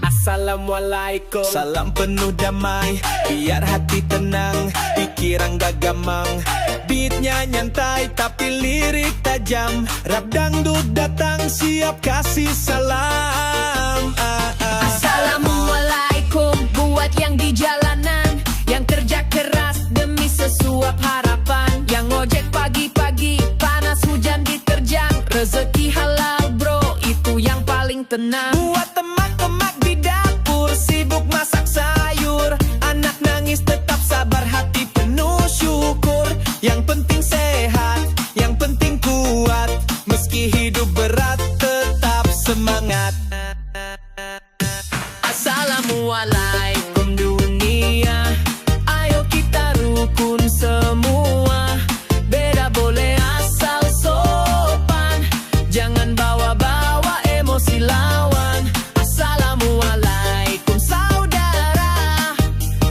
Assalamualaikum, salam penuh damai, biar hati tenang, pikiran gak gamang. Beatnya nyantai tapi lirik tajam, rap dangdut datang siap kasih salam. Assalamualaikum buat yang di jalanan, yang kerja keras demi sesuap harapan, yang ojek pagi-pagi panas hujan diterjang, rezeki halal bro itu yang paling tenang. Buat teman-teman di dapur sibuk masak sayur, anak nangis tetap sabar hati penuh syukur. Yang penting sehat, yang penting kuat, meski hidup berat tetap semangat. Assalamualaikum dunia, ayo kita rukun semua, beda boleh asal sopan, jangan bawa-bawa emosi lawan. Assalamualaikum saudara,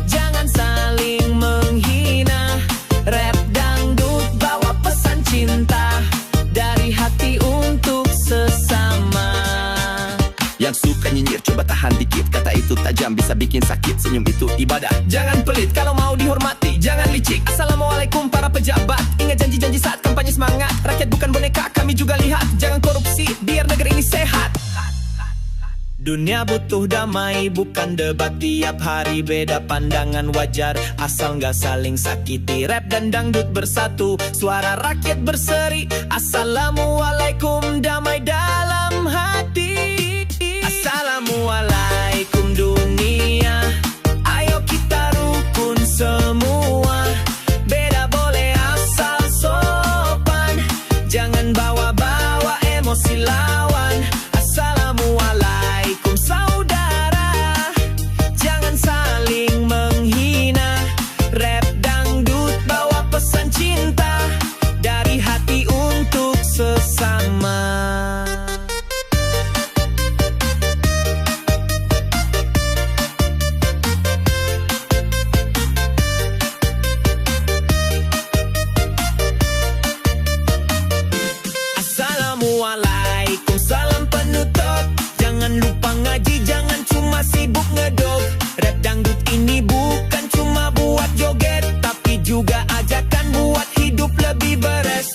jangan saling menghina, rap dangdut bawa pesan cinta, dari hati untuk sesama. Yang suka nyinyir coba tahan dikit, kata itu tajam bisa bikin sakit, senyum itu ibadah. Jangan pelit kalau mau dihormati, jangan licik. Assalamualaikum para pejabat, ingat janji-janji saat kampanye semangat. Rakyat bukan boneka, kami juga lihat, jangan korupsi biar negeri ini sehat. Dunia butuh damai, bukan debat tiap hari, beda pandangan wajar, asal nggak saling sakiti. Rap dan dangdut bersatu, suara rakyat berseri. Assalamualaikum damai dalam hati. Assalamualaikum dunia, ayo kita rukun semua, beda boleh asal sopan, jangan bawa-bawa emosi lawan. Assalamualaikum saudara, jangan saling menghina, rap dangdut bawa pesan cinta, dari hati untuk sesama. Assalamualaikum, salam penutup, jangan lupa ngaji, jangan cuma sibuk ngedog. Rap dangdut ini bukan cuma buat joget, tapi juga ajakan buat hidup lebih beres.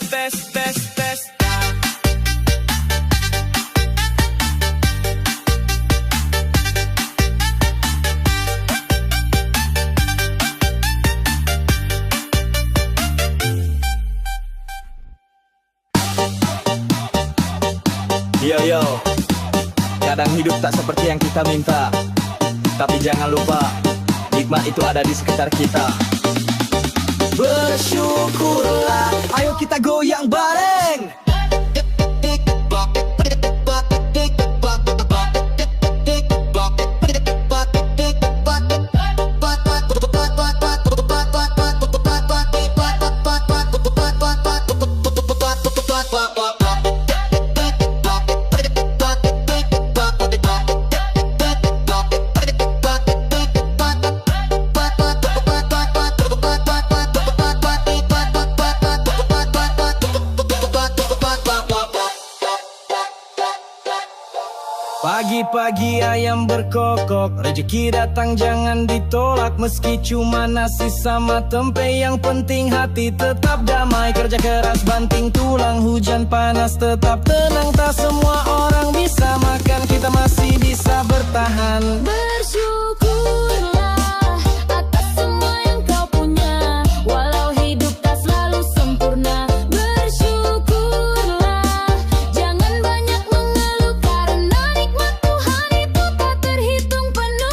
Yo, kadang hidup tak seperti yang kita minta, tapi jangan lupa nikmat itu ada di sekitar kita. Bersyukurlah, ayo kita goyang bareng. Pagi-pagi ayam berkokok, rezeki datang jangan ditolak, meski cuma nasi sama tempe, yang penting hati tetap damai. Kerja keras banting tulang, hujan panas tetap tenang, tak semua orang bisa makan, kita masih bisa bertahan. Bersyukurlah atas semua yang kau punya, walau hidup tak selalu sempurna. Bersyukurlah, jangan banyak mengeluh, karena nikmat Tuhan itu tak terhitung penuh.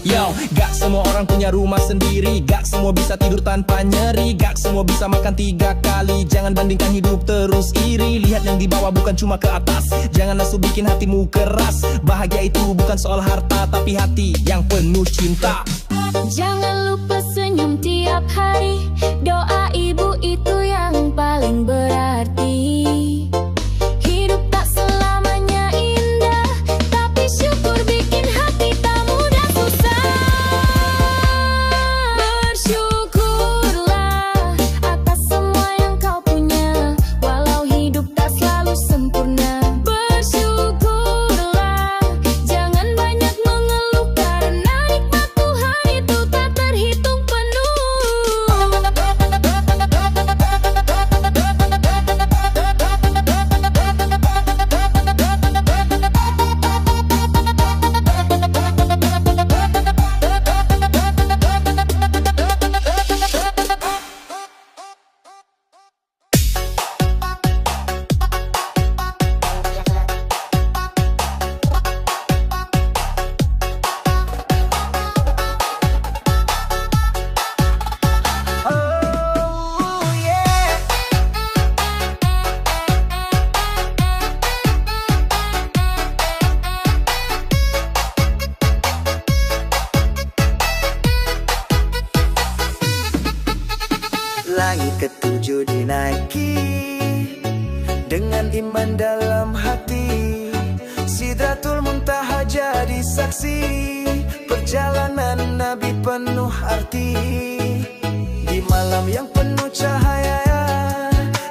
Yo, gak semua orang punya rumah sendiri, gak semua bisa tidur tanpa nyeri, gak semua bisa makan 3 kali. Jangan bandingkan hidup terus iri, lihat yang di bawah bukan cuma ke atas. Jangan langsung bikin hatimu keras. Bahagia itu bukan soal harta, tapi hati yang penuh cinta. Jangan lupa senyum tiap hari. Doa ibu itu yang paling berarti. Hidup tak selamanya indah, tapi syukur bikin hati tak mudah susah. Bersyukurlah atas semua yang kau punya, walau hidup tak selalu sempurna. Bersyukurlah, jangan banyak mengeluh, karena nikmat Tuhan itu tak terhitung penuh. Langit ketujuh dinaiki dengan iman dalam hati. Sidratul Muntaha jadi saksi, perjalanan Nabi penuh arti. Di malam yang penuh cahaya,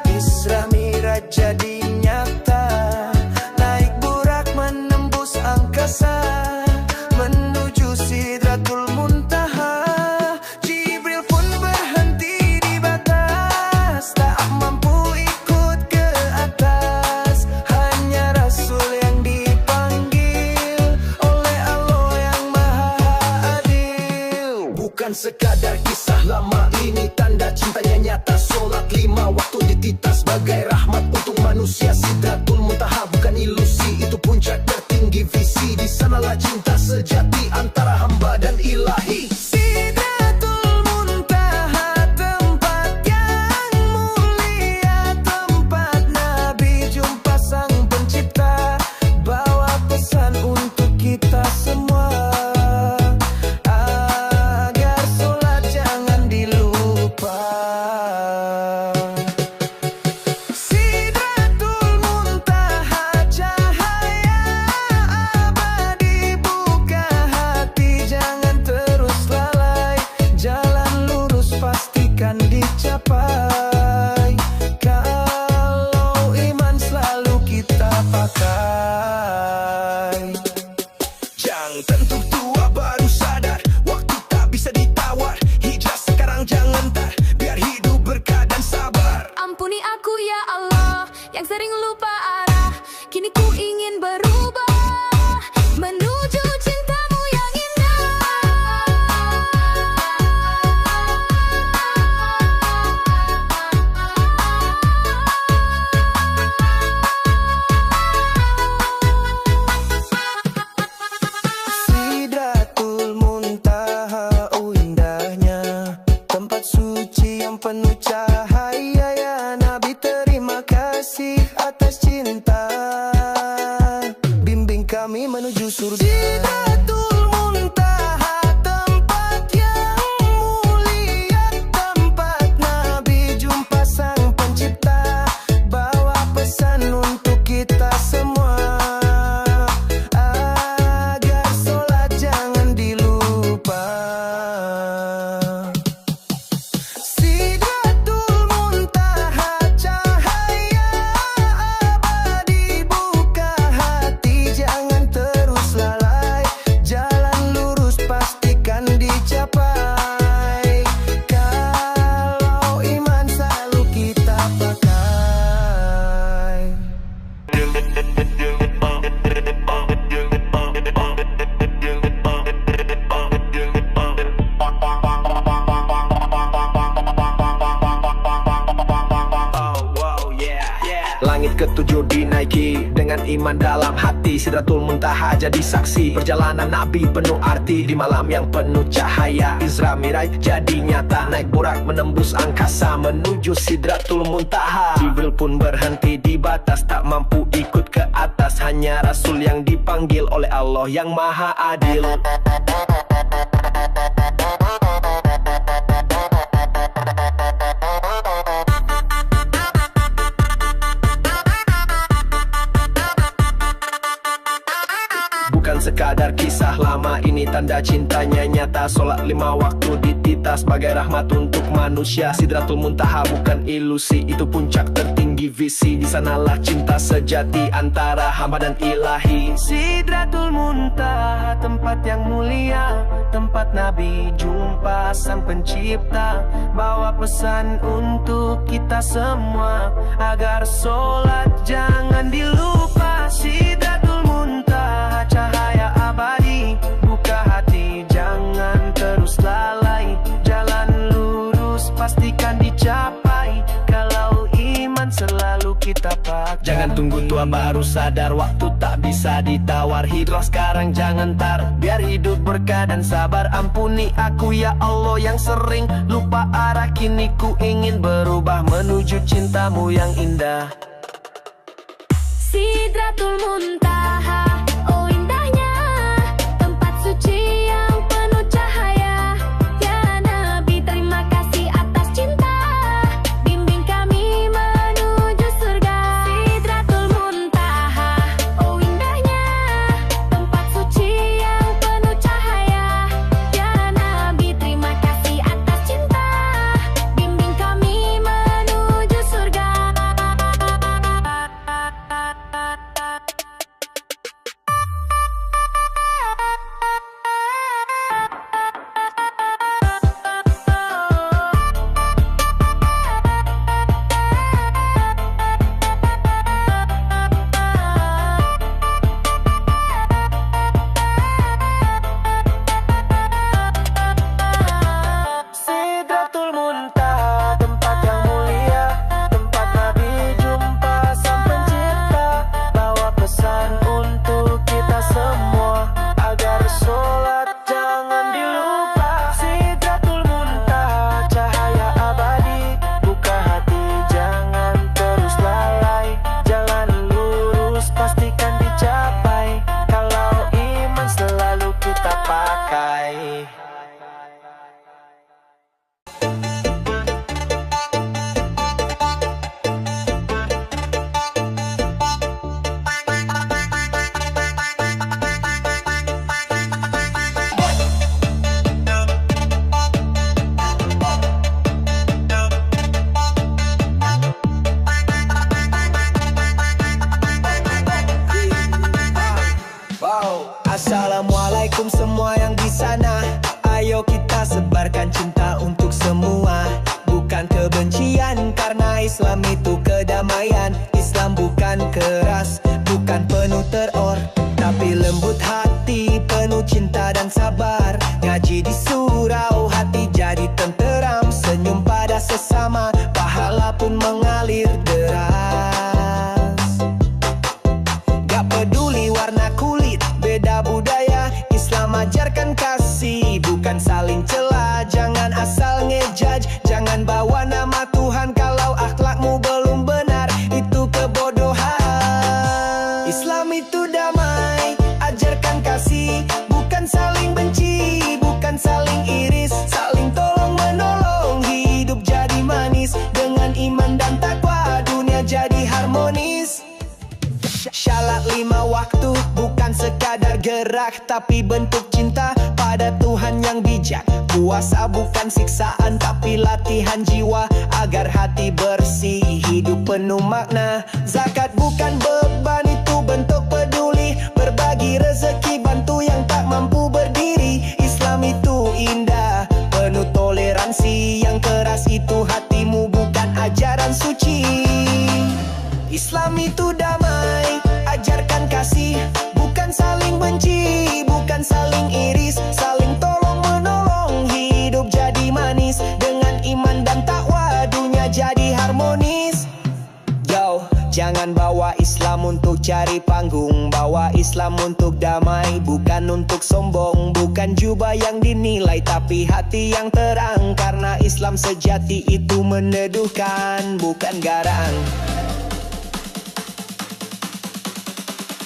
Isra Miraj jadi nyata. Naik burak menembus angkasa, menuju Sidratul Muntaha. Jibril pun berhenti di batas, tak mampu ikut ke atas. Hanya Rasul yang dipanggil oleh Allah yang Maha Adil. Bukan sekadar kisah lama, ini tanda cintanya nyata. Solat 5 waktu ditita sebagai rahmat untuk manusia. Sidratul Muntaha bukan ilusi, itu puncak tertinggi visi. Di sanalah cinta sejati antara hamba dan ilahi. Sidratul Muntaha, tempat yang mulia, tempat Nabi jumpa sang pencipta. Bawa pesan untuk kita semua, agar sholat jangan dilupa. Sidratul Muntaha, cahaya abadi, buka hati jangan terus lalai. Jalan lurus pastikan dicapai, kalau iman selalu kita pakai. Jangan tentu tua baru sadar, waktu tak bisa ditawar. Hijrah sekarang jangan tar, biar hidup berkah dan sabar. Ampuni aku ya Allah, yang sering lupa arah. Kini ku ingin berubah, menuju cintamu yang indah. Sidratul Muntaha, oh indahnya tempat suci yang penuh cahaya. Ya Nabi, terima kasih atas cinta, bimbing kami menuju surga. Sidratul Muntaha, tempat yang mulia, tempat Nabi jumpa sang pencipta. Bawa pesan untuk kita semua, agar sholat jangan dilupa. Sidratul Muntaha, cahaya abadi, buka hati jangan terus lalai. dengan iman dalam hati. Sidratul Muntaha jadi saksi perjalanan Nabi penuh arti. Di malam yang penuh cahaya Isra Miraj jadi nyata. Naik burak menembus angkasa menuju Sidratul Muntaha. Jibril pun berhenti di batas, tak mampu ikut ke atas. Hanya Rasul yang dipanggil oleh Allah yang Maha Adil. Bukan sekadar kisah lama, ini tanda cintanya nyata. Sholat 5 waktu ditita sebagai rahmat untuk manusia. Sidratul Muntaha bukan ilusi, itu puncak tertinggi visi. Di sanalah cinta sejati antara hamba dan ilahi. Sidratul Muntaha, tempat yang mulia, tempat Nabi jumpa sang pencipta. Bawa pesan untuk kita semua, agar sholat jangan dilupa. Sidratul Muntaha, cahaya abadi, buka hati jangan terus lalai. Jalan lurus pastikan dicapai, kalau iman selalu kita pakai. Jangan tunggu tua baru sadar, waktu tak bisa ditawar. Hijrah sekarang jangan tar, biar hidup berkah dan sabar. Ampuni aku ya Allah yang sering lupa arah. Kini ku ingin berubah menuju cintamu yang indah. Sidratul Muntaha, oh indahnya, tempat suci yang penuh cahaya. Ya Nabi, terima kasih atas cinta, bimbing kami menuju surga. Sidratul Muntaha, oh indahnya, tempat suci yang penuh cahaya. Ya Nabi, terima kasih atas cinta, bimbing kami menuju surga. Sidratul Muntaha, tempat yang mulia, tempat Nabi jumpa sang pencipta. Bawa pesan untuk kita semua, agar sholat jangan dilupa. Sidratul Muntaha, cahaya abadi, buka hati jangan terus lalai. Jalan lurus pastikan dicapai, kalau iman selalu kita pakai. Assalamualaikum semua yang di sana. Ayo kita sebarkan cinta untuk semua. Bukan kebencian, karena Islam itu kedamaian. Islam bukan keras, bukan penuh teror, tapi lembut hati, penuh cinta dan sabar. Ngaji di surau, hati jadi tenteram. Senyum pada sesama, pahala pun mengalir deras. Gak peduli warna kulit, beda budaya, Islam ajarkan kasih, bukan saling cela. Jangan asal ngejudge, jangan bawa nama Tuhan kalau akhlakmu belum benar, itu kebodohan. Islam itu damai, ajarkan kasih, bukan saling benci, bukan saling iris, saling tolong menolong. Hidup jadi manis, dengan iman dan takwa dunia jadi harmonis. Syalat 5 waktu bukan sekadar gerak, tapi bentuk cinta pada Tuhan yang bijak. Puasa bukan siksaan, tapi latihan jiwa, agar hati bersih, hidup penuh makna. Zakat bukan beban, itu bentuk peduli, berbagi rezeki, bantu yang tak mampu berdiri. Islam itu indah, penuh toleransi, yang keras itu hatimu, bukan ajaran suci. Islam itu damai, ajarkan kasih, bukan saling benci, bukan saling iris, saling tolong menolong. Hidup jadi manis, dengan iman dan takwa dunia jadi harmonis. Yo, jangan bawa Islam untuk cari panggung, bawa Islam untuk damai, bukan untuk sombong. Bukan jubah yang dinilai, tapi hati yang terang. Karena Islam sejati itu meneduhkan, bukan garang.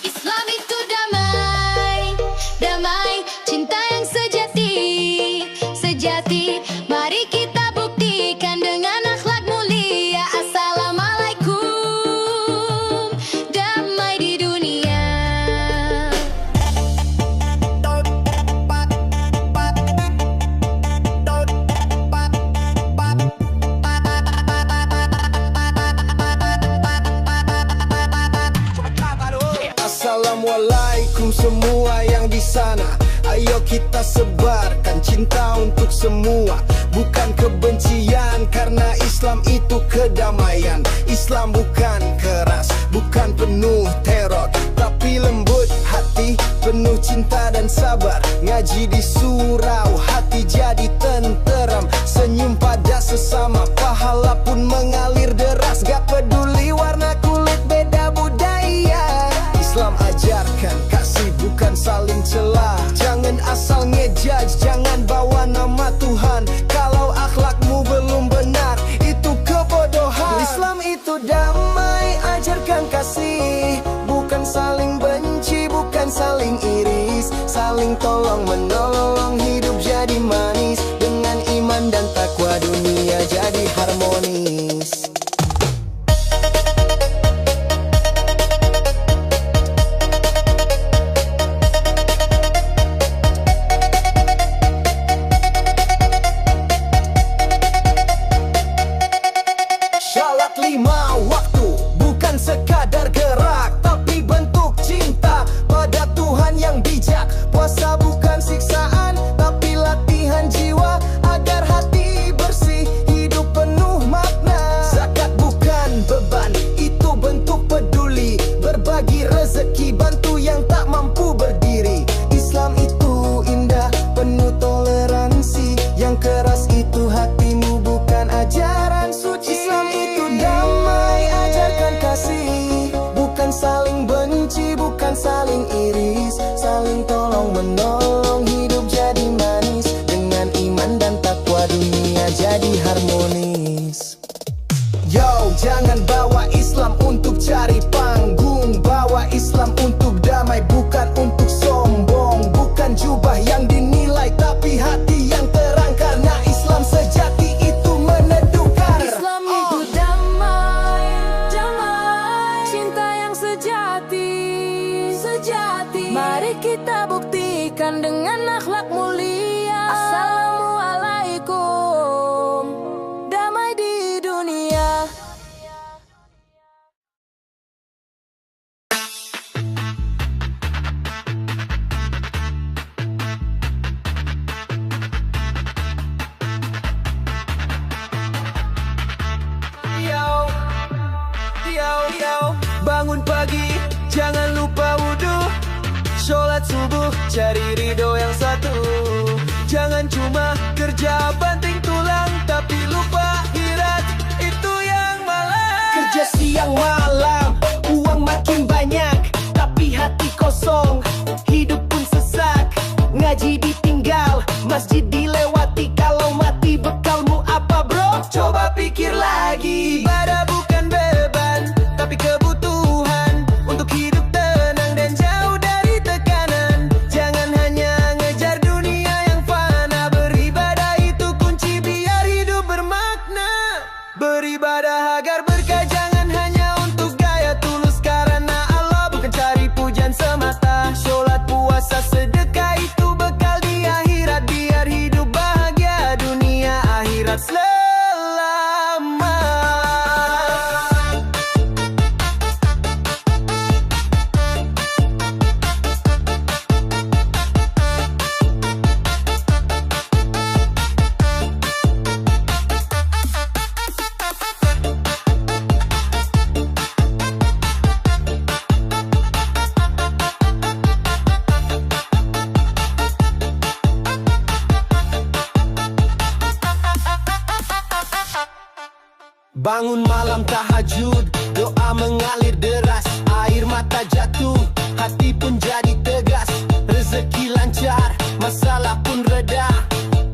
Islam itu damai, damai, cinta yang sejati, sejati. Mari kita buktikan dengan akhlak mulia. Assalamualaikum, damai di dunia. Assalamualaikum semua yang di sana. Ayo kita sebarkan cinta untuk semua, bukan kebencian. Karena Islam itu kedamaian. Islam bukan keras, bukan penuh teror, tapi lembut hati, penuh cinta dan sabar. Ngaji di surau, hati jadi tenteram. Senyum pada sesama, pahala pun mengalir deras. Gak peduli warna kulit, beda budaya. Islam ajarkan kasih, bukan saling celah. Jangan asal ngejudge, jangan bawa nama Tuhan. Kalau akhlakmu belum benar, itu kebodohan. Islam itu damai, ajarkan kasih, bukan saling benci, bukan saling iris. Saling tolong menolong, hidup jadi manis. Dengan iman dan takwa dunia jadi harmonis. Salat 5 waktu, bukan sekadar gerak, tapi bentuk cinta pada Tuhan yang bijak. Puasa bukan siksaan, tapi latihan jiwa agar hati bersih, hidup penuh makna. Zakat bukan beban, itu bentuk peduli. Berbagi rezeki, bantu yang tak mampu berdiri. Islam itu indah, penuh toleransi. Yang keras itu hatimu, bukan ajaran suci. Islam itu damai, ajarkan kasih, bukan saling benci, bukan saling iris. Saling tolong menolong, hidup jadi manis. Dengan iman dan takwa dunia jadi harmonis. Yo, jangan bawa Islam untuk cari panggung, bawa Islam untuk damai, bukan untuk sombong. Bukan jubah yang dinilai, tapi hati yang terang. Karena Islam sejati itu meneduhkan. Islam itu damai, damai, cinta yang sejati, sejati. Mari kita buktikan dengan akhlak mulia. Assalamualaikum, damai di dunia. Bangun pagi, jangan lupa wudhu. Sholat subuh, cari ridho yang satu. Jangan cuma kerja banting tulang, tapi lupa akhirat, itu yang malam. Kerja siang malam, uang makin banyak, tapi hati kosong, hidup pun sesak. Ngaji ditinggal, masjid dilewati. Kalau mati bekalmu apa bro? Coba pikir lagi. Ibadah bukan beban, tapi kebutuhan untuk hidup tenang dan jauh dari tekanan. Jangan hanya ngejar dunia yang fana. Beribadah itu kunci biar hidup bermakna. Beribadah agar berkah, jangan hanya untuk gaya. Tulus karena Allah, bukan cari pujian semata. Sholat, puasa, sedekah itu bekal di akhirat. Biar hidup bahagia, dunia akhirat selamat. Bangun malam tahajud, doa mengalir deras. Air mata tak jatuh, hati pun jadi tegas. Rezeki lancar, masalah pun reda.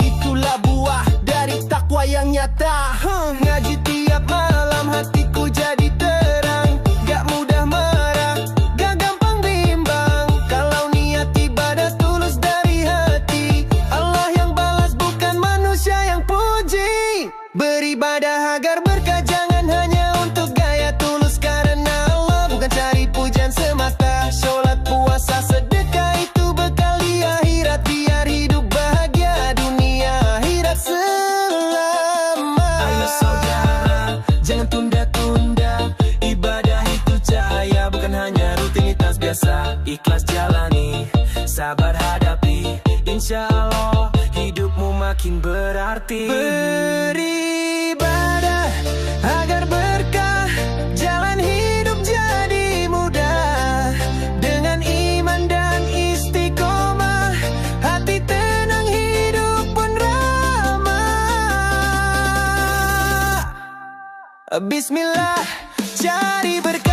Itulah buah dari takwa yang nyata. Ngaji tiap malam, hatiku jadi terang. Gak mudah marah, gak gampang bimbang. Kalau niat ibadah tulus dari hati, Allah yang balas bukan manusia yang puji. Beribadah agar berkah, jangan hanya untuk gaya. Tulus karena Allah, bukan cari pujian semata. Sholat, puasa, sedekah itu bekal di akhirat. Biar hidup bahagia dunia akhirat selamat. Ayo saudara, jangan tunda-tunda. Ibadah itu cahaya, bukan hanya rutinitas biasa. Ikhlas jalani, sabar hadapi. Insya Allah hidupmu makin berarti. Beribadah agar berkah, jalan hidup jadi mudah. Dengan iman dan istiqomah, hati tenang, hidup pun ramah. Bismillah, cari berkah.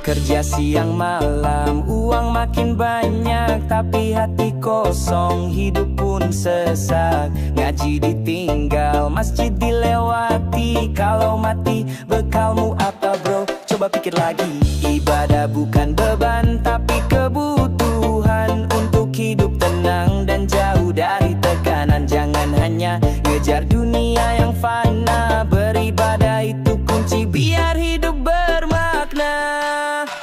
Kerja siang malam, uang makin banyak, tapi hati kosong, hidup pun sesak. Ngaji ditinggal, masjid dilewati. Kalau mati, bekalmu apa bro? Coba pikir lagi. Ibadah bukan beban, tapi kebutuhan untuk hidup tenang dan jauh dari tekanan. Jangan hanya ngejar dunia yang fana. Beribadah itu kunci biar hidup bermakna.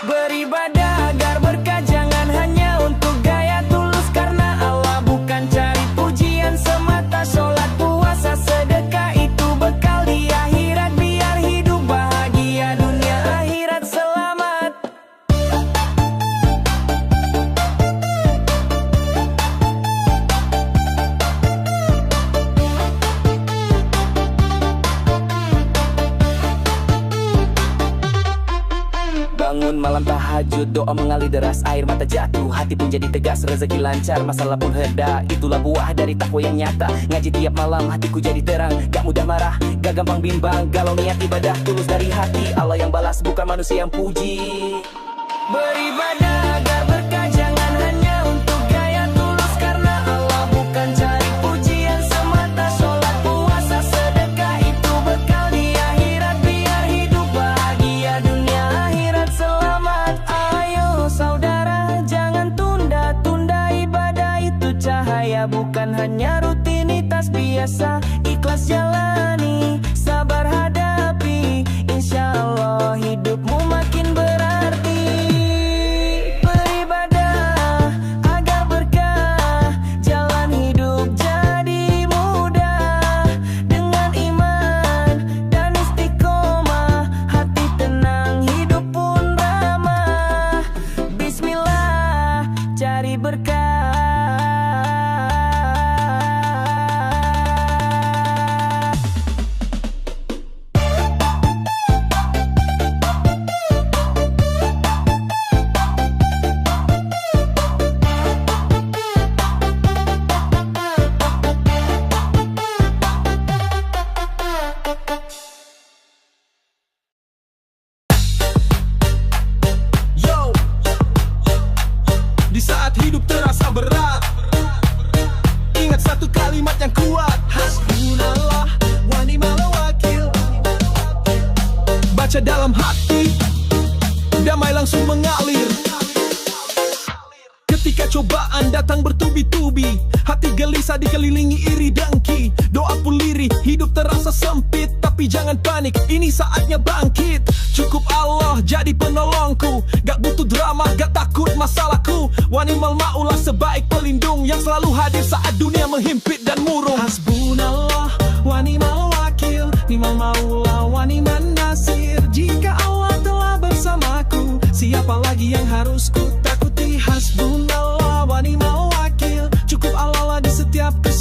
Beribadah agar berkah, jangan hanya untuk gaya. Tulus karena Allah, bukan cari pujian semata. Sholat, puasa, sedekah itu bekal di akhirat. Biar hidup bahagia dunia akhirat selamat. Bangun malam tahajud, doa mengalir deras, air mata jatuh, hati pun jadi tegas. Rezeki lancar, masalah pun reda. Itulah buah dari takwa yang nyata. Ngaji tiap malam, hatiku jadi terang. Gak mudah marah, gak gampang bimbang. Kalau niat ibadah tulus dari hati, Allah yang balas bukan manusia yang puji. Beribadah agar berkah, jangan hanya untuk gaya. Tulus karena Allah, bukan cari pujian semata. Sholat, puasa, sedekah itu bekal di akhirat. Biar hidup bahagia dunia akhirat selamat. Ayo saudara, jangan tunda-tunda. Ibadah itu cahaya, bukan hanya rutinitas biasa. Ikhlas jalani, sabar hadapi. Insya Allah hidupmu makin berarti. Beribadah agar berkah, jalan hidup jadi mudah. Dengan iman dan istiqomah, hati tenang, hidup pun ramah. Bismillah, cari berkah. Yo, di saat hidup terasa berat, ingat satu kalimat yang kuat. Hasbunallah wa ni'mal wakil. Baca dalam hati, damai langsung mengalir. Ketika cobaan datang bertubi-tubi, hati gelisah dikelilingi iri dengki. Doa pun lirih, hidup terasa sempit, tapi jangan panik, ini saatnya bangkit. Cukup Allah jadi penolongku, gak butuh drama, gak takut masalahku. Wa ni'mal maulah sebaik pelindung, yang selalu hadir saat dunia menghimpit dan murung. Hasbunallah wa ni'mal wakil, ni'mal maulah wa ni'man nasir. Jika Allah telah bersamaku, siapa lagi yang harus ku takuti? Hasbunallah wa ni'mal wakil, cukup Allah lah di setiap kesempatan.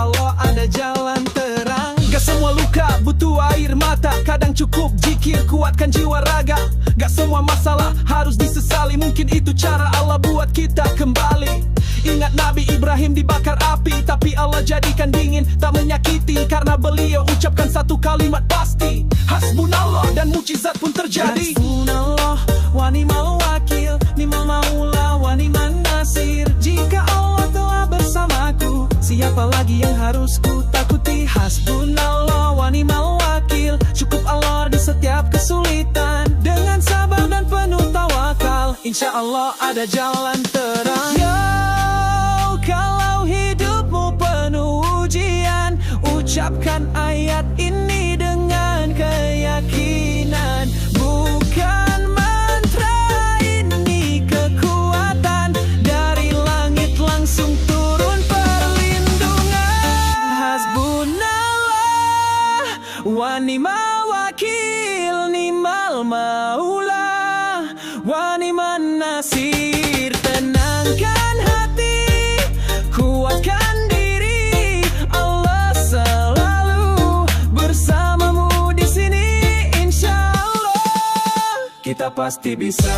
Allah ada jalan terang. Gak semua luka butuh air mata, kadang cukup zikir kuatkan jiwa raga. Gak semua masalah harus disesali, mungkin itu cara Allah buat kita kembali. Ingat Nabi Ibrahim dibakar api, tapi Allah jadikan dingin, tak menyakiti. Karena beliau ucapkan satu kalimat pasti, hasbunallah, dan mukjizat pun terjadi. Hasbunallah wa ni'mal wakil, ni'mal maula wa ni'man nasir. Jika Allah telah bersamaku, siapa lagi yang harus ku takuti? Hasbunallah wa ni'mal wakil, cukup Allah di setiap kesulitan. Dengan sabar dan penuh tawakal, insya Allah ada jalan terang. Kalau hidupmu penuh ujian, ucapkan ayat ini dengan keyakinan. Bukan mantra, ini kekuatan dari langit langsung turun perlindungan. Hasbunallah wa ni'mal wakil, ni'mal maula wa ni'man nasir. Tenangkan hati, kuatkan diri, Allah selalu bersamamu di sini. Insya Allah kita pasti bisa.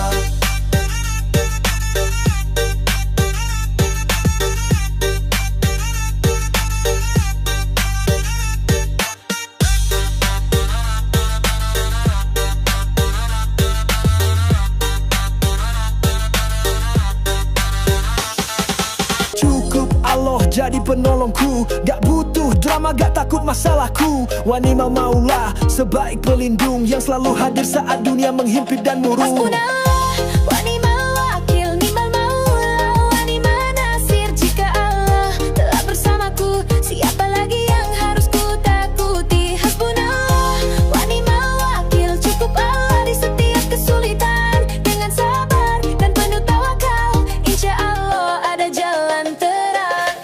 Allah jadi penolongku, gak butuh drama, gak takut masalahku. Wa ni'mal maula, sebaik pelindung yang selalu hadir saat dunia menghimpit dan murung. Hasbunallah wa ni'mal wakil, ni'mal maula wa ni'man nasir. Jika Allah telah bersamaku, siapa lagi yang harus ku takuti? Hasbunallah wa ni'mal wakil, cukup Allah di setiap kesulitan. Dengan sabar dan penuh tawakal, insya Allah ada jalan terang.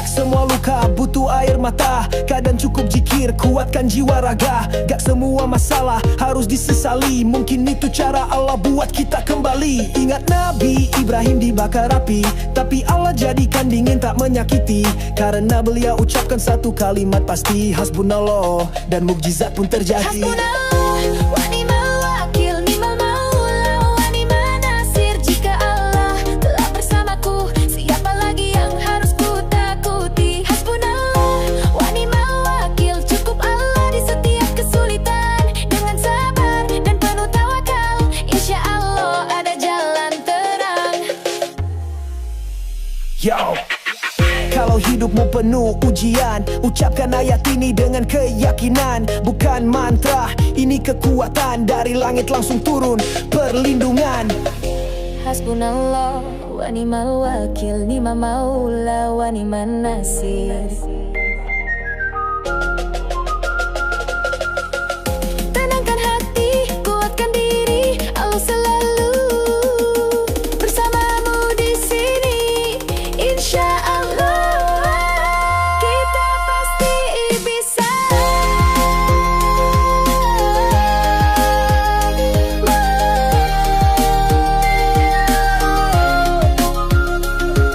Semua luka butuh air mata, kadang cukup zikir kuatkan jiwa raga. Gak semua masalah harus disesali, mungkin itu cara Allah buat kita kembali. Ingat Nabi Ibrahim dibakar api, tapi Allah jadikan dingin tak menyakiti. Karena beliau ucapkan satu kalimat pasti, hasbunallah, dan mukjizat pun terjadi. Hasbunallah wa ni'mal wakil, ni'mal maula wa ni'man nasir. Jika Allah telah bersamaku, siapa lagi yang harus ku takuti? Hasbunallah wa ni'mal wakil, cukup Allah di setiap kesulitan. Dengan sabar dan penuh tawakal, insya Allah ada jalan terang. Yo, kalau hidupmu penuh ujian, ucapkan ayat ini dengan keyakinan. Bukan mantra, ini kekuatan dari langit langsung turun perlindungan. Hasbunallah wa ni'mal wakil, ni'mal maula wa ni'man nasir. Tenangkan hati, kuatkan diri, Allah selalu bersamamu di sini. Insya Allah kita pasti bisa.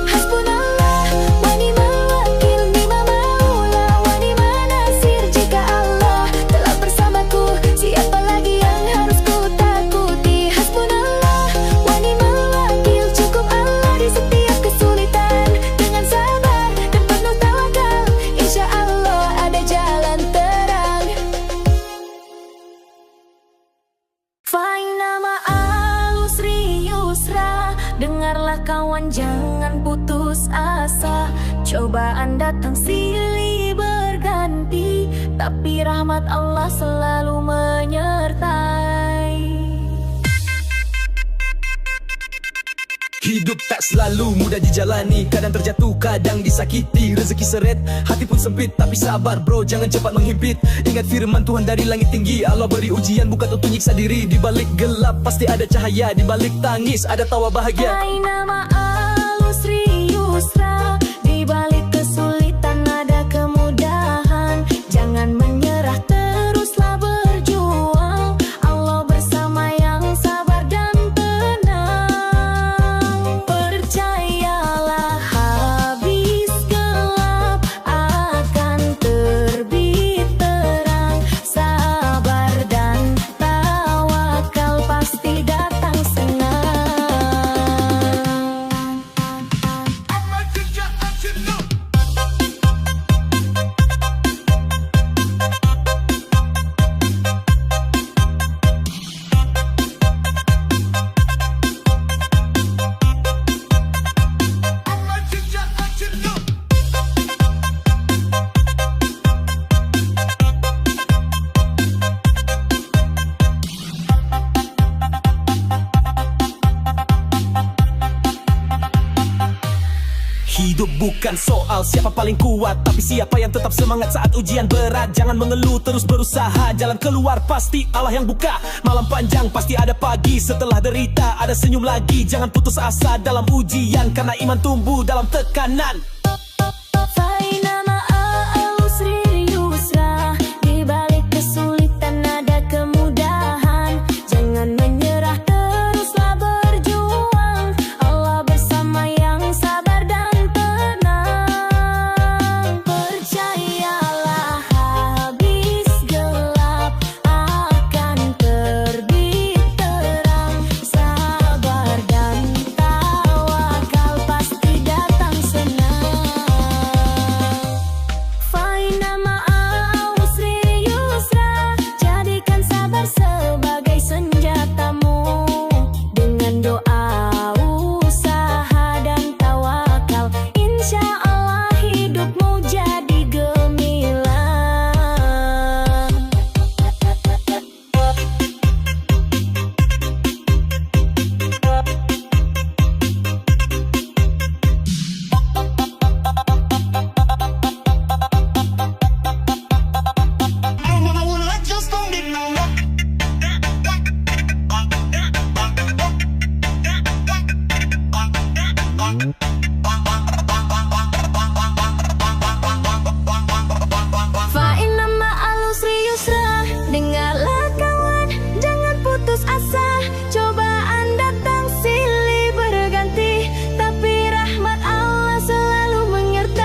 Hasbunallah wa ni'mal wakil, ni'mal maula wa ni'man nasir. Jika Allah telah bersamaku, siapa lagi yang harus ku takuti? Hasbunallah wa ni'mal wakil, cukup Allah di setiap kesulitan. Dengan sabar dan penuh tawakal, insya Allah ada jalan terang. Faina ma'al usri yusra. Dengarlah kawan, jangan putus asa. Cobaan datang silih berganti, tapi rahmat Allah selalu menyertai. Hidup tak selalu mudah dijalani, kadang terjatuh, kadang disakiti. Rezeki seret, hati pun sempit, tapi sabar bro, jangan cepat menghimpit. Ingat firman Tuhan dari langit tinggi, Allah beri ujian bukan untuk nyiksa diri. Di balik gelap pasti ada cahaya, di balik tangis ada tawa bahagia. Faina ma'al usri yusra. Di balik kesulitan ada kemudahan. Jangan menyerah, teruslah berjuang. Allah bersama yang sabar dan tenang. Percayalah, habis gelap bukan soal siapa paling kuat, tapi siapa yang tetap semangat saat ujian berat. Jangan mengeluh, terus berusaha. Jalan keluar pasti Allah yang buka. Malam panjang pasti ada pagi. Setelah derita ada senyum lagi. Jangan putus asa dalam ujian, karena iman tumbuh dalam tekanan. Faina ma'al usri yusra, di balik kesulitan ada kemudahan. Jangan menyerah, teruslah berjuang. Allah bersama yang sabar dan tenang. Percayalah, habis gelap akan terbit terang. Sabar dan tawakal pasti datang senang. Faina ma'al usri yusra, jadikan sabar sebagai senjatamu. Dengan doa, usaha dan tawakal, insya Allah hidupmu jadi gemilang. Fa'inna ma'al usri yusra, dengarlah kawan, jangan putus asa. Cobaan datang silih berganti, tapi rahmat Allah selalu menyertai.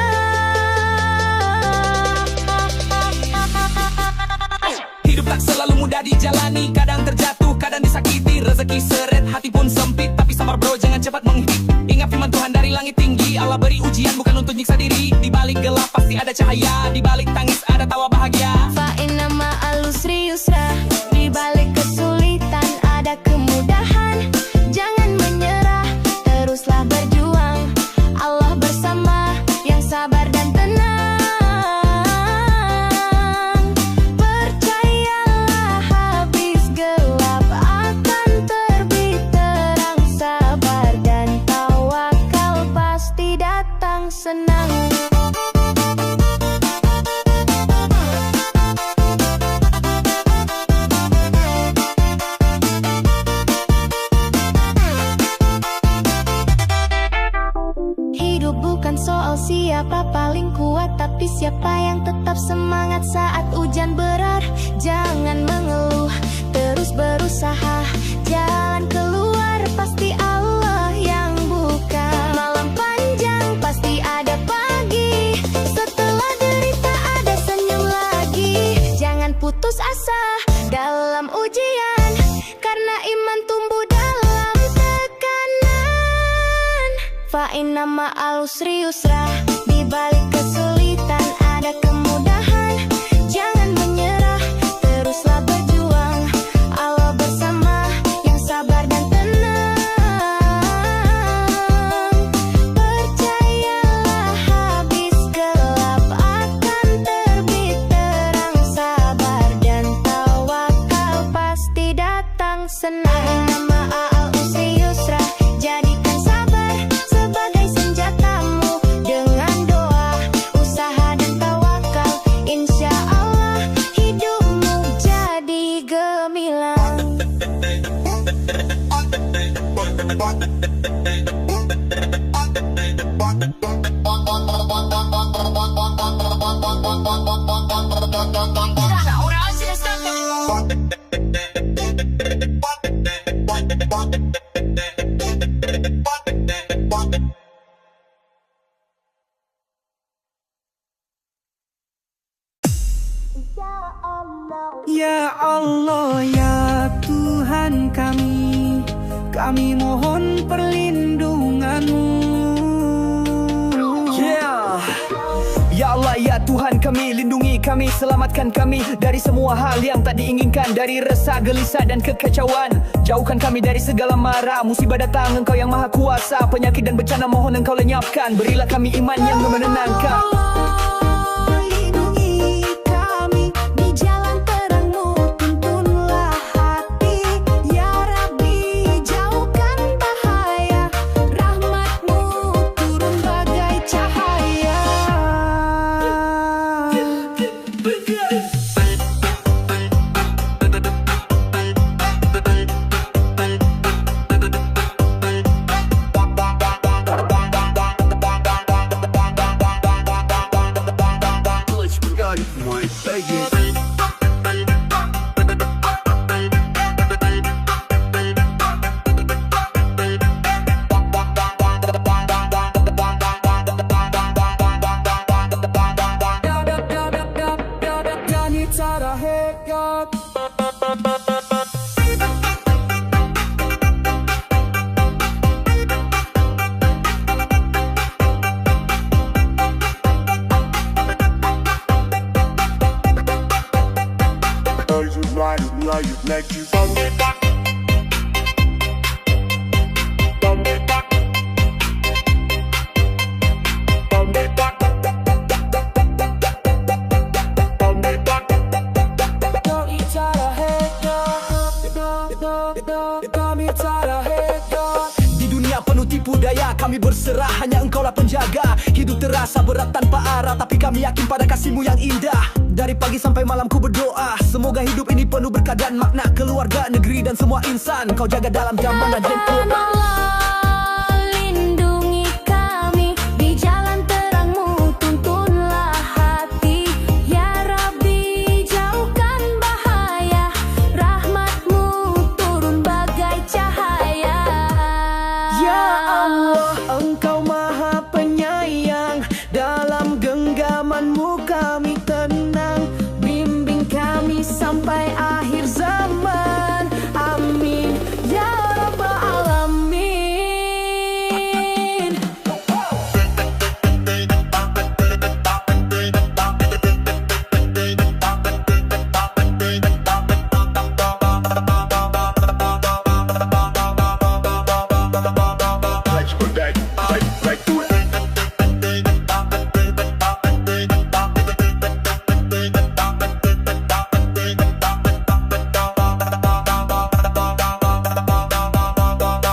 Hidup tak selalu mudah dijalani, kadang terjatuh, kadang disakiti. Rezeki seret, hati pun sempit, tapi sabar bro, jangan cepat menghipit. Ingat firman Tuhan dari langit tinggi, Allah beri ujian bukan untuk nyiksa diri. Di balik gelap pasti ada cahaya, di balik tangis ada tawa bahagia. Fa'inna ma'al usri yusra, di balik kesulitan ada kemudahan. Jangan menyerah, teruslah berjuang. Allah bersama yang sabar dan tenang. Percayalah, habis gelap akan terbit terang. Sabar dan tawakal pasti datang senang. Hidup bukan soal siapa paling kuat, tapi siapa yang tetap semangat saat hujan berat. Jangan mengeluh, terus berusaha. Jalan keluar pasti Allah yang buka. Malam panjang pasti ada pagi. Setelah derita ada senyum lagi. Jangan putus asa dalam ujian, karena iman tumbuh dalam tekanan. Fa'inna ma'al usri yusra, di balik kesulitan ada kemudahan. Jangan menyerah, teruslah berjuang. Allah bersama yang sabar dan tenang. Percayalah, habis gelap akan terbit terang. Sabar dan tawakal pasti datang senang. Ma'al usri yusra, jadikan sabar sebagai senjatamu. Dengan doa, usaha dan tawakal, insya Allah hidupmu jadi gemilang. Ya Allah, ya Tuhan kami mohon perlindungan-Mu. Ya Allah, ya Tuhan kami, lindungi kami, selamatkan kami dari semua hal yang tak diinginkan, dari resah, gelisah dan kekacauan. Jauhkan kami dari segala mara, musibah datang Engkau yang maha kuasa. Penyakit dan bencana mohon Engkau lenyapkan, berilah kami iman yang menenangkan. Lindungi kami di jalan terang-Mu, tuntunlah hati. Ya Rabbi, jauhkan bahaya, rahmat-Mu turun bagai cahaya. God. Di dunia penuh tipu daya, kami berserah, hanya engkaulah penjaga. Hidup terasa berat tanpa arah, tapi kami yakin pada kasih-Mu yang indah. Dari pagi sampai malam ku berdoa, semoga hidup ini penuh berkah dan makna. Keluarga, negeri dan semua insan, Kau jaga dalam zaman dan tempo. Lindungi kami di jalan terang-Mu, tuntunlah hati. Ya Rabbi, jauhkan bahaya, rahmat-Mu turun bagai cahaya. Ya Allah, Engkau Maha Penyayang, dalam genggaman-Mu kami tenang. Bimbing kami sampai akhir zaman. Amin ya Rabbal Alamin.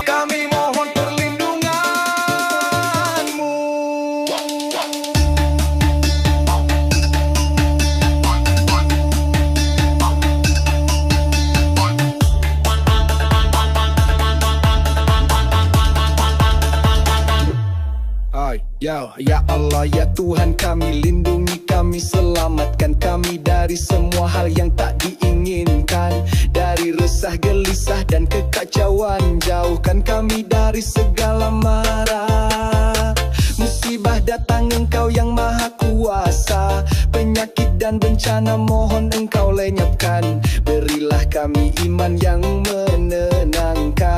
Kami mohon perlindungan-Mu. Ya Allah, ya Tuhan kami, lindungi kami, selamatkan kami dari semua hal yang tak diinginkan, dari resah, gelisah dan kekacauan. Jauhkan kami dari segala mara. Musibah datang, Engkau yang Maha Kuasa. Penyakit dan bencana mohon Engkau lenyapkan. Berilah kami iman yang menenangkan.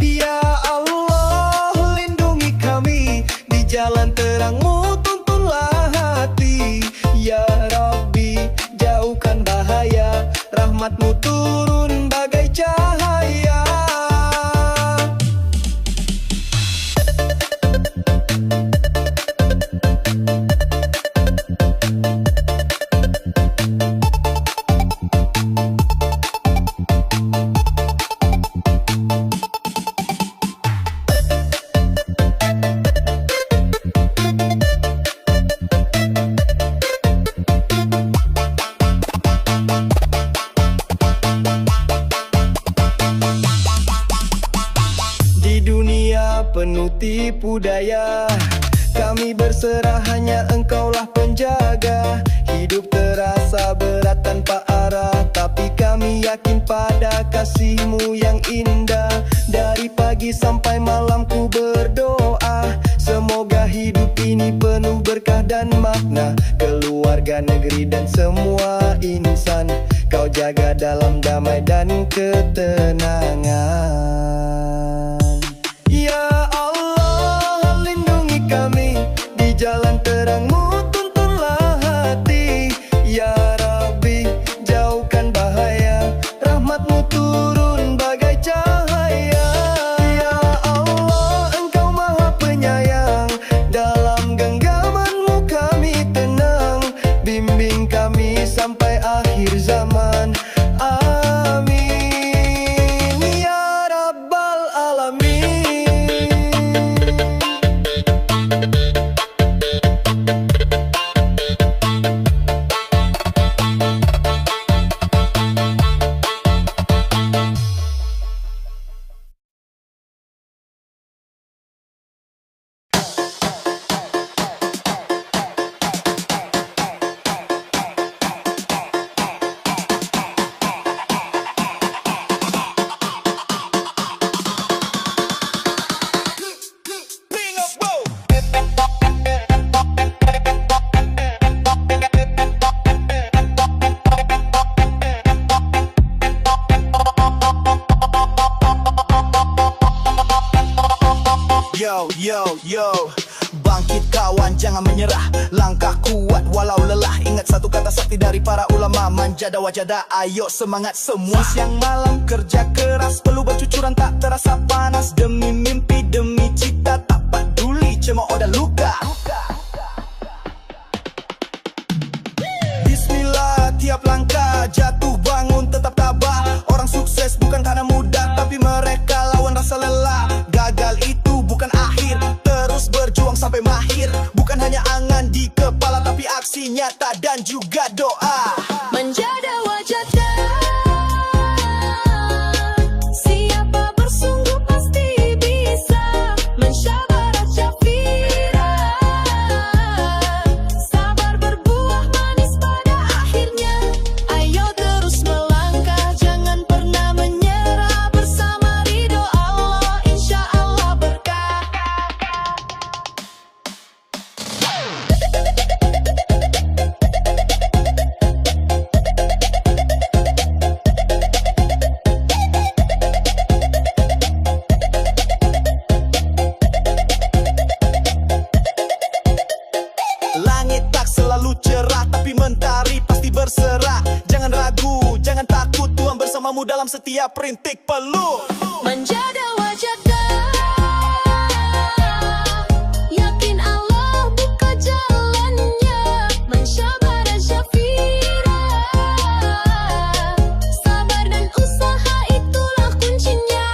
Ya Allah, lindungi kami di jalan terang-Mu, tuntunlah hati. Ya Rabbi, jauhkan bahaya, rahmat-Mu turun bagai cahaya. Di dunia penuh tipu daya, kami berserah, hanya Engkaulah penjaga. Hidup terasa berat tanpa arah, tapi kami yakin pada kasih-Mu yang indah. Dari pagi sampai malam ku berdoa, semoga hidup ini penuh berkah dan makna. Keluarga, negeri dan semua insan, Kau jaga dalam damai dan ketenangan. Ya Allah, lindungi kami di jalan terang-Mu, tuntunlah hati. Ya Rabbi, jauhkan bahaya, rahmat-Mu turun bagai cahaya. Ya Allah, Engkau Maha Penyayang, dalam genggaman-Mu kami tenang. Bimbing kami sampai akhir zaman. Amin ya Yo, bangkit kawan, jangan menyerah. Langkah kuat walau lelah. Ingat satu kata sakti dari para ulama, manjada wajada, ayo semangat semua. Siang malam kerja keras, perlu bercucuran tak terasa panas. Demi mimpi, demi cita, tak peduli cemooh dan luka. Bismillah, tiap langkah jatuh bangun tetap tabah. Orang sukses bukan karena mudah, tapi mereka lawan rasa lelah. Gagal itu bukan akhir, terus berjuang sampai mahir. Bukan hanya angan di kepala, tapi aksi nyata dan juga doa. Menjadi wajada, siapa bersungguh pasti bisa. Mensyabarat Syafira, sabar berbuah manis pada akhirnya. Ayo terus melangkah, jangan pernah menyerah. Bersama ridho Allah, insya Allah berkah. Langit tak selalu cerah, tapi mentari pasti berserah. Jangan ragu, jangan takut, Tuhan bersamamu dalam setiap rintik peluh. Menjadi wajada, yakin Allah buka jalannya. Mensyabarat Syafira, sabar dan usaha itulah kuncinya.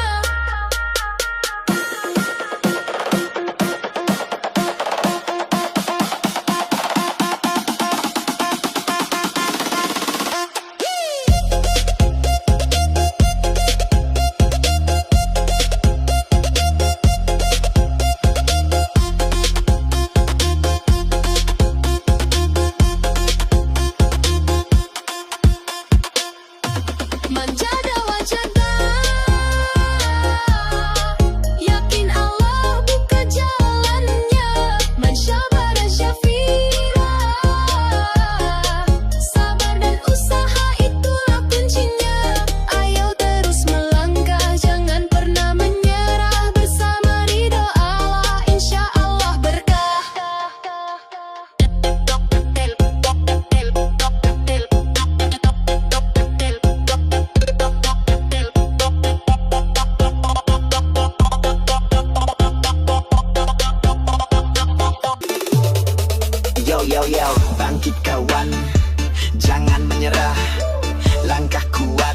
Menjadi wajada, yakin Allah buka jalannya. Mensyabarat Syafira, sabar dan usaha itulah kuncinya. Ayo terus melangkah, jangan pernah menyerah. Bersama ridho Allah, insya Allah berkah. Yo yo yo, bangkit kawan, jangan menyerah. Langkah kuat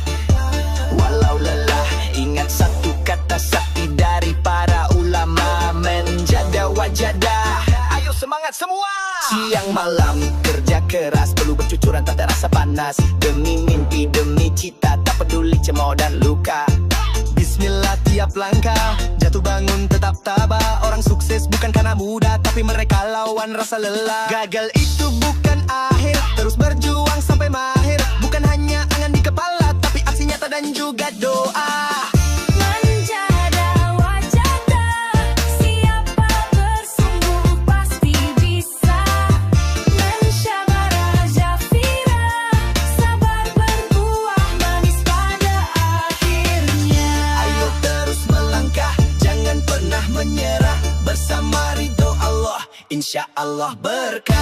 walau lelah. Ingat satu kata sakti dari para ulama, menjada wajada. Ayo semangat semua. Siang malam kerja keras, perlu bercucuran tak terasa panas. Demi mimpi, demi cita, tak peduli cemooh dan luka. Bismillah tiap langkah, jatuh bangun tetap tabah. Orang sukses bukan karena mudah, tapi mereka lawan rasa lelah. Gagal itu bukan akhir, terus berjuang sampai mahir. Bukan hanya angan di kepala, tapi aksi nyata dan juga doa. Menjadi wajada, siapa bersungguh pasti bisa. Mensyabarat Syafira, sabar berbuah manis pada akhirnya. Ayo terus melangkah, jangan pernah menyerah. Bersama ridho Allah, insya Allah berkah.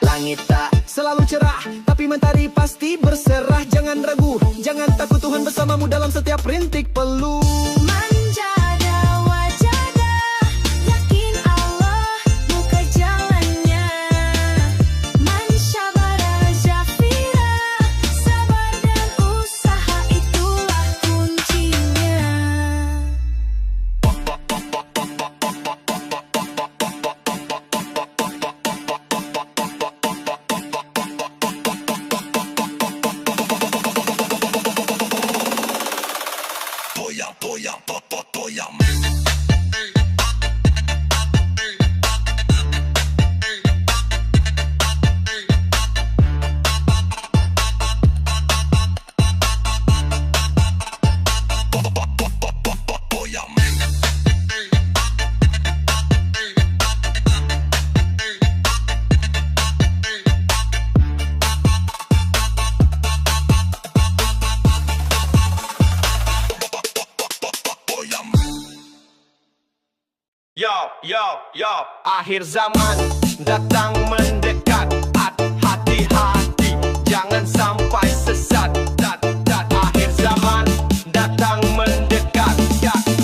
Langit tak selalu cerah, tapi mentari pasti berserah. Jangan ragu, jangan takut, Tuhan bersamamu dalam setiap rintik peluh. Menjadi wajada, yakin Allah buka jalannya. Mensyabarat Syafira, sabar dan usaha itulah kuncinya. Toya, toya. Akhir zaman datang mendekat, hati-hati jangan sampai sesat. Akhir zaman datang mendekat,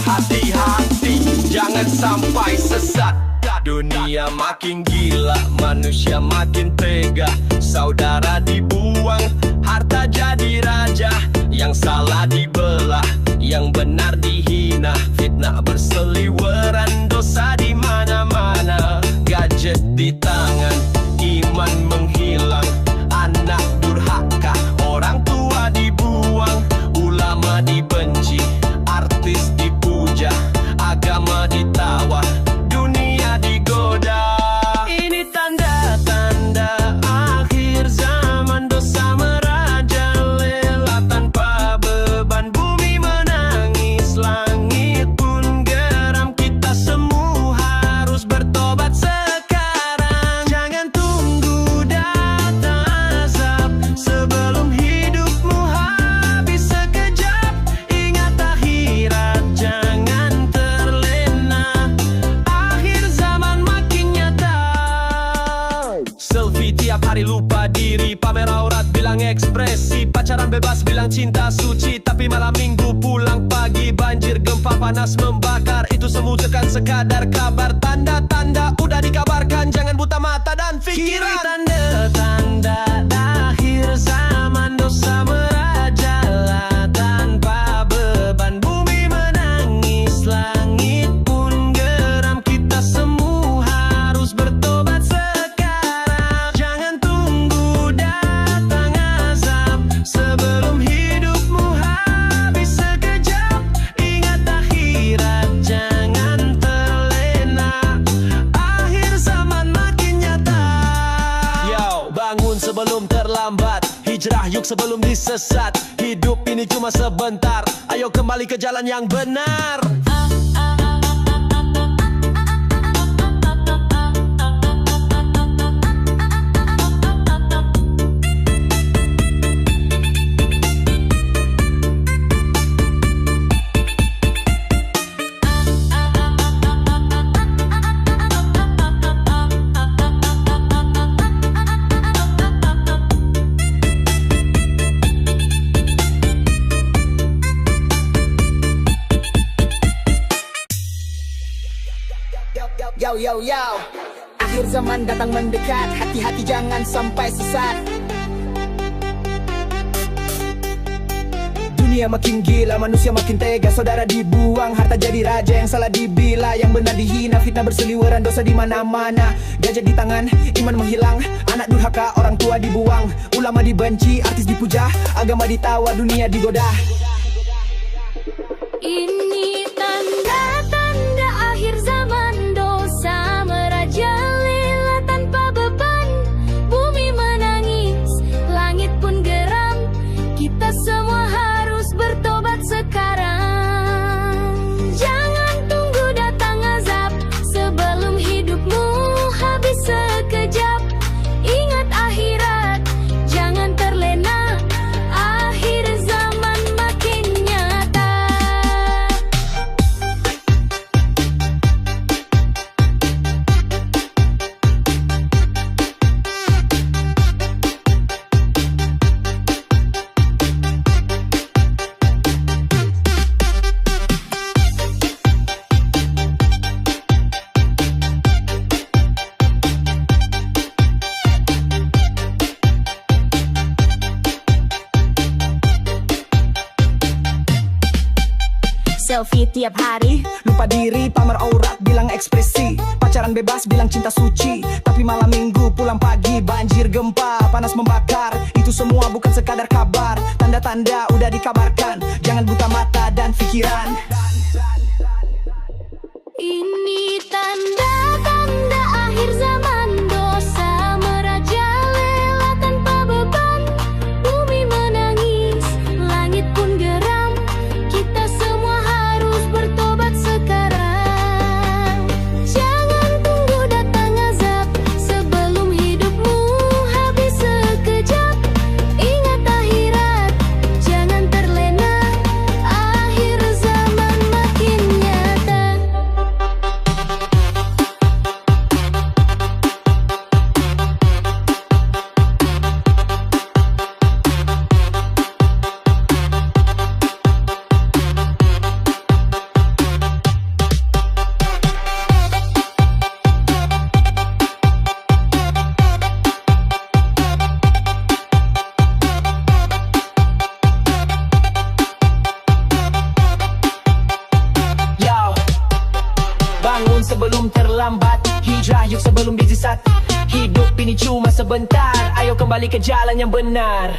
hati-hati jangan sampai sesat. Dunia makin gila, manusia makin tega. Saudara dibuang, harta jadi raja. Yang salah dibelah, yang benar dihina. Fitnah berseliweran, dosa di mana-mana. Gadget di tangan, iman menghilang. Anak durhaka, orang tua dibuang. Ulama dibenci, artis dipuja. Agama ditawa, dunia digoda. Ini tanda-tanda akhir zaman. Dosa merajalela tanpa beban. Bumi menangis, langit pun geram. Kita semua harus bertobat sekarang. Jangan tunggu datang azab sebelum hidupmu habis sekejap. Ingat akhirat, jangan terlena. Akhir zaman makin nyata. Selfie tiap hari lupa diri, pamer aurat bilang ekspresi. Pacaran bebas bilang cinta suci, tapi malam minggu pulang pagi banjir gempa panas membakar. Itu semua tekan sekadar kabar. Tanda-tanda udah dikabarkan, jangan buta mata dan pikiran. Tanda-tanda akhir zaman. Dosa merajalela tanpa beban. Bumi menangis, langit pun geram. Kita semua harus bertobat sekarang. Jangan tunggu datang azab sebelum hidupmu habis sekejap. Ingat akhirat, jangan terlena. Akhir zaman makin nyata. Yo, bangun sebelum terlambat. Hijrah yuk sebelum disesat. Hidup ini cuma sebentar. Ayo kembali ke jalan yang benar. Yo yo yo, akhir zaman datang mendekat. Hati-hati jangan sampai sesat. Dunia makin gila, manusia makin tega. Saudara dibuang, harta jadi raja. Yang salah dibela, yang benar dihina. Fitnah berseliweran, dosa di mana-mana. Gadget di tangan, iman menghilang. Anak durhaka, orang tua dibuang. Ulama dibenci, artis dipuja. Agama ditawa, dunia digoda. Ini tanda-tanda akhir zaman. Dosa merajalela tanpa beban. Bumi menangis, langit pun geram. Kita semua harus bertobat sekarang. Jangan tunggu datang azab sebelum hidupmu habis sekejap. Ingat akhirat, jangan terlena. Akhir zaman makin nyata. Selfie tiap hari, lupa diri, pamer aurat, bilang ekspresi. Pacaran bebas, bilang cinta suci. Tapi malam minggu pulang pagi, banjir gempa, panas membakar. Itu semua bukan sekadar kabar. Tanda-tanda udah dikabarkan, jangan buta mata dan pikiran. Ini tanda-tanda akhir zaman. Dosa merajalela tanpa beban. Bumi menangis, langit pun geram. Kita semua harus bertobat sekarang. Jangan tunggu datang azab sebelum hidupmu habis sekejap. Ingat akhirat, jangan terlena. Akhir zaman makin nyata. ini cuma sebentar. Ayo kembali ke jalan yang benar.